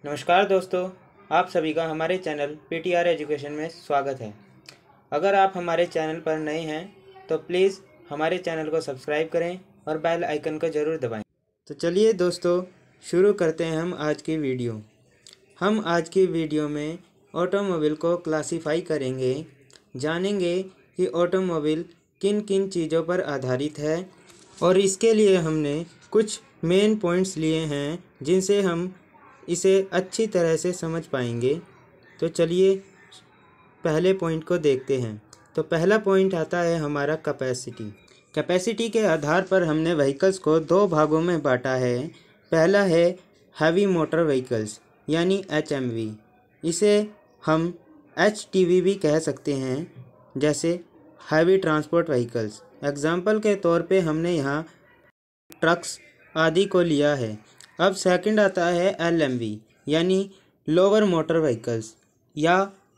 नमस्कार दोस्तों, आप सभी का हमारे चैनल पीटीआर एजुकेशन में स्वागत है। अगर आप हमारे चैनल पर नए हैं तो प्लीज़ हमारे चैनल को सब्सक्राइब करें और बेल आइकन को ज़रूर दबाएं। तो चलिए दोस्तों, शुरू करते हैं हम आज की वीडियो। हम आज की वीडियो में ऑटोमोबाइल को क्लासीफाई करेंगे, जानेंगे कि ऑटोमोबाइल किन किन चीज़ों पर आधारित है और इसके लिए हमने कुछ मेन पॉइंट्स लिए हैं जिनसे हम इसे अच्छी तरह से समझ पाएंगे। तो चलिए पहले पॉइंट को देखते हैं। तो पहला पॉइंट आता है हमारा कैपेसिटी। कैपेसिटी के आधार पर हमने व्हीकल्स को दो भागों में बांटा है। पहला है हैवी मोटर व्हीकल्स यानी HMV। इसे हम HTV भी कह सकते हैं, जैसे हैवी ट्रांसपोर्ट व्हीकल्स। एग्जाम्पल के तौर पे हमने यहाँ ट्रक्स आदि को लिया है। अब सेकंड आता है LMV यानी लोअर मोटर व्हीकल्स या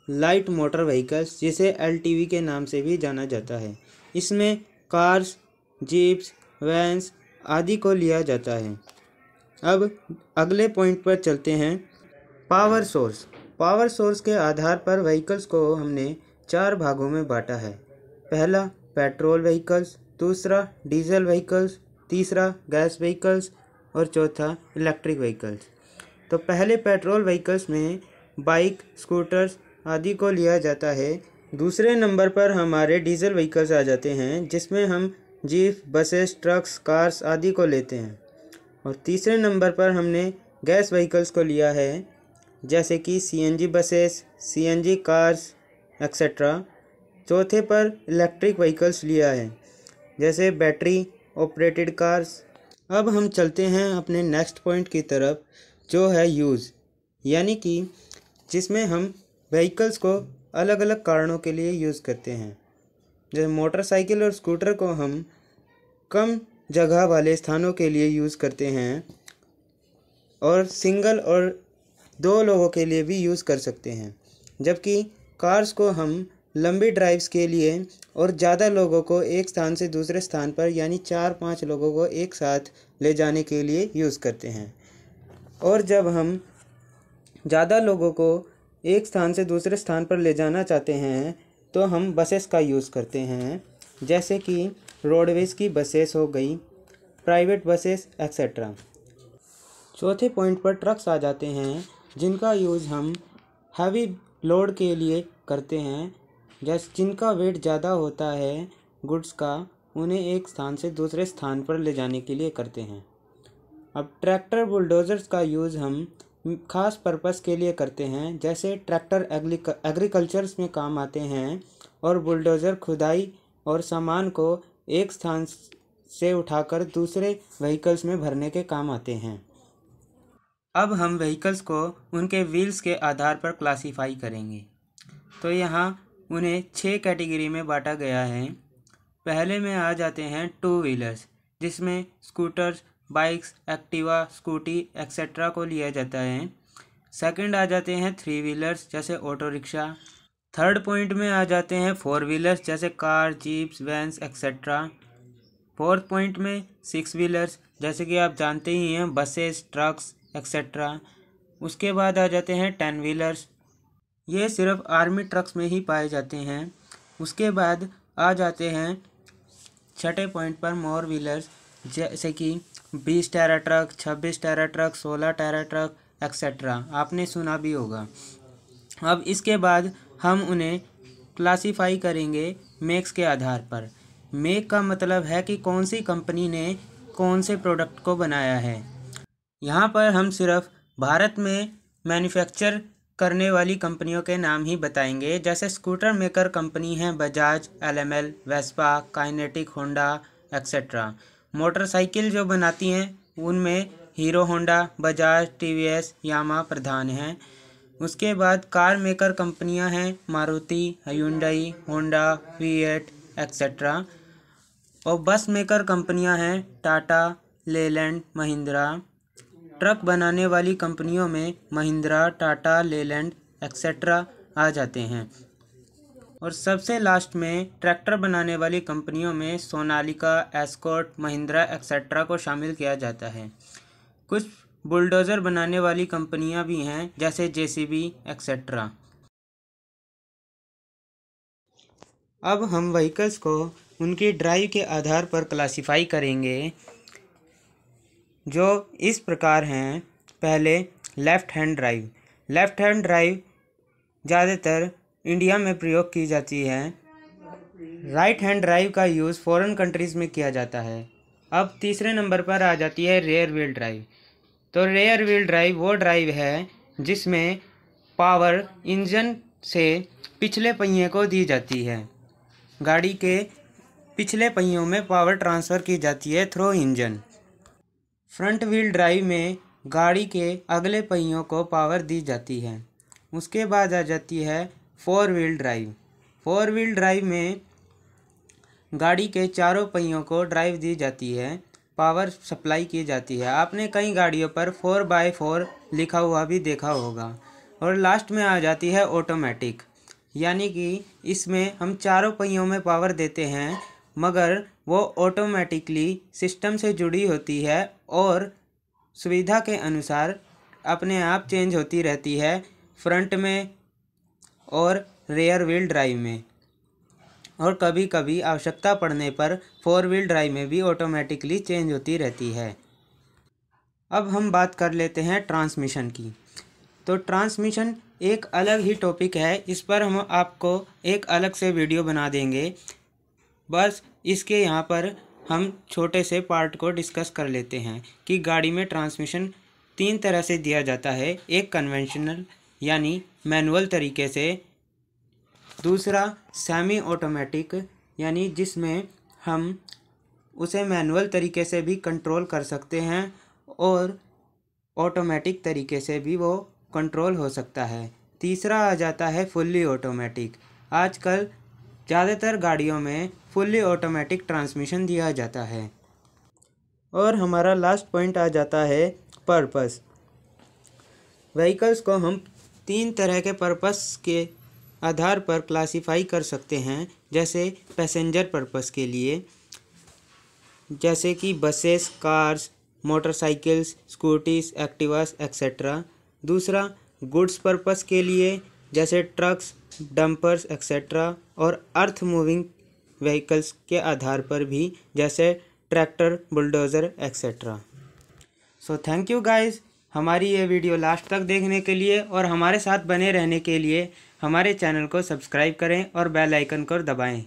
लाइट मोटर व्हीकल्स, जिसे LTV के नाम से भी जाना जाता है। इसमें कार्स, जीप्स, वैन्स आदि को लिया जाता है। अब अगले पॉइंट पर चलते हैं, पावर सोर्स। पावर सोर्स के आधार पर व्हीकल्स को हमने चार भागों में बांटा है। पहला पेट्रोल व्हीकल्स, दूसरा डीजल व्हीकल्स, तीसरा गैस व्हीकल्स और चौथा इलेक्ट्रिक व्हीकल्स। तो पहले पेट्रोल व्हीकल्स में बाइक, स्कूटर्स आदि को लिया जाता है। दूसरे नंबर पर हमारे डीजल व्हीकल्स आ जाते हैं, जिसमें हम जीप, बसेस, ट्रक्स, कार्स आदि को लेते हैं। और तीसरे नंबर पर हमने गैस व्हीकल्स को लिया है, जैसे कि CNG buses, CNG cars etcetera. चौथे पर इलेक्ट्रिक व्हीकल्स लिया है, जैसे बैटरी ऑपरेटेड कार्स। अब हम चलते हैं अपने नेक्स्ट पॉइंट की तरफ, जो है यूज़, यानी कि जिसमें हम व्हीकल्स को अलग अलग कारणों के लिए यूज़ करते हैं। जैसे मोटरसाइकिल और स्कूटर को हम कम जगह वाले स्थानों के लिए यूज़ करते हैं और सिंगल और दो लोगों के लिए भी यूज़ कर सकते हैं, जबकि कार्स को हम लंबी ड्राइव्स के लिए और ज़्यादा लोगों को एक स्थान से दूसरे स्थान पर यानी 4-5 लोगों को एक साथ ले जाने के लिए यूज़ करते हैं। और जब हम ज़्यादा लोगों को एक स्थान से दूसरे स्थान पर ले जाना चाहते हैं तो हम बसेस का यूज़ करते हैं, जैसे कि रोडवेज़ की बसेस हो गई, प्राइवेट बसेस एक्सेट्रा। चौथे पॉइंट पर ट्रक्स आ जाते हैं, जिनका यूज़ हम हैवी लोड के लिए करते हैं, जैसे जिनका वेट ज़्यादा होता है गुड्स का, उन्हें एक स्थान से दूसरे स्थान पर ले जाने के लिए करते हैं। अब ट्रैक्टर, बुलडोज़र्स का यूज़ हम ख़ास पर्पस के लिए करते हैं, जैसे ट्रैक्टर एग्रीकल्चर्स में काम आते हैं और बुलडोज़र खुदाई और सामान को एक स्थान से उठाकर दूसरे व्हीकल्स में भरने के काम आते हैं। अब हम व्हीकल्स को उनके व्हील्स के आधार पर क्लासीफाई करेंगे। तो यहाँ उन्हें 6 कैटेगरी में बांटा गया है। पहले में आ जाते हैं 2 व्हीलर्स, जिसमें scooters, bikes, Activa, scooty etcetera को लिया जाता है। सेकंड आ जाते हैं 3 व्हीलर्स, जैसे ऑटो रिक्शा। थर्ड पॉइंट में आ जाते हैं 4 व्हीलर्स, जैसे car, jeeps, vans etcetera. Fourth point में 6 व्हीलर्स, जैसे कि आप जानते ही हैं, बसेस, ट्रक्स एक्सेट्रा। उसके बाद आ जाते हैं 10 व्हीलर्स, ये सिर्फ आर्मी ट्रक्स में ही पाए जाते हैं। उसके बाद आ जाते हैं छठे पॉइंट पर मोर व्हीलर्स, जैसे कि 20 टायरा ट्रक, 26 टायरा ट्रक, 16 टायरा ट्रक एक्सेट्रा, आपने सुना भी होगा। अब इसके बाद हम उन्हें क्लासीफाई करेंगे मेक्स के आधार पर। मेक का मतलब है कि कौन सी कंपनी ने कौन से प्रोडक्ट को बनाया है। यहाँ पर हम सिर्फ भारत में मैन्युफैक्चर करने वाली कंपनियों के नाम ही बताएंगे, जैसे स्कूटर मेकर कंपनी हैं Bajaj, LML, Vespa, kinetic, Honda etcetera. Motorcycle जो बनाती हैं उनमें हीरो होंडा, बजाज, TVS, यामा प्रधान हैं। उसके बाद कार मेकर कंपनियां हैं Maruti, hyundai, Honda, V8 etcetera. और बस मेकर कंपनियां हैं टाटा, लेलैंड, महिंद्रा। ट्रक बनाने वाली कंपनियों में महिंद्रा, टाटा, लेलैंड एक्सेट्रा आ जाते हैं। और सबसे लास्ट में ट्रैक्टर बनाने वाली कंपनियों में सोनालिका, एस्कॉर्ट, महिंद्रा एक्सेट्रा को शामिल किया जाता है। कुछ बुलडोज़र बनाने वाली कंपनियां भी हैं, जैसे जेसीबी एक्सेट्रा। अब हम व्हीकल्स को उनकी ड्राइव के आधार पर क्लासिफाई करेंगे, जो इस प्रकार हैं। पहले left hand drive. Left hand drive ज़्यादातर इंडिया में प्रयोग की जाती है। राइट हैंड ड्राइव का यूज़ फॉरेन कंट्रीज़ में किया जाता है। अब तीसरे नंबर पर आ जाती है रेयर व्हील ड्राइव। तो रेयर व्हील ड्राइव वो ड्राइव है जिसमें पावर इंजन से पिछले पहिए को दी जाती है। गाड़ी के पिछले पहियों में पावर ट्रांसफ़र की जाती है through engine. Front wheel drive में गाड़ी के अगले पहियों को पावर दी जाती है। उसके बाद आ जाती है four wheel drive. Four wheel drive में गाड़ी के चारों पहियों को ड्राइव दी जाती है, पावर सप्लाई की जाती है। आपने कई गाड़ियों पर 4x4 लिखा हुआ भी देखा होगा। और लास्ट में आ जाती है ऑटोमेटिक, यानी कि इसमें हम चारों पहियों में पावर देते हैं, मगर वो ऑटोमेटिकली सिस्टम से जुड़ी होती है और सुविधा के अनुसार अपने आप चेंज होती रहती है फ्रंट में और रेयर व्हील ड्राइव में। और कभी कभी आवश्यकता पड़ने पर फोर व्हील ड्राइव में भी ऑटोमेटिकली चेंज होती रहती है। अब हम बात कर लेते हैं ट्रांसमिशन की। तो ट्रांसमिशन एक अलग ही टॉपिक है, इस पर हम आपको एक अलग से वीडियो बना देंगे। बस इसके यहाँ पर हम छोटे से पार्ट को डिस्कस कर लेते हैं कि गाड़ी में ट्रांसमिशन 3 तरह से दिया जाता है। एक कन्वेंशनल यानी मैनुअल तरीके से, दूसरा सेमी ऑटोमेटिक यानी जिसमें हम उसे मैनुअल तरीके से भी कंट्रोल कर सकते हैं और ऑटोमेटिक तरीके से भी वो कंट्रोल हो सकता है। तीसरा आ जाता है फुल्ली ऑटोमेटिक। आजकल ज़्यादातर गाड़ियों में फुल्ली ऑटोमेटिक ट्रांसमिशन दिया जाता है। और हमारा लास्ट पॉइंट आ जाता है पर्पस। व्हीकल्स को हम 3 तरह के पर्पस के आधार पर क्लासिफाई कर सकते हैं, जैसे पैसेंजर पर्पस के लिए, जैसे कि buses, cars, motorcycles, scooties, Activas etcetera. दूसरा गुड्स पर्पस के लिए, जैसे ट्रक्स, डंपर्स एक्सेट्रा। और अर्थ मूविंग व्हीकल्स के आधार पर भी, जैसे tractor, bulldozer etcetera. So thank you guys हमारी ये वीडियो लास्ट तक देखने के लिए, और हमारे साथ बने रहने के लिए हमारे चैनल को सब्सक्राइब करें और बेल आइकन को दबाएं।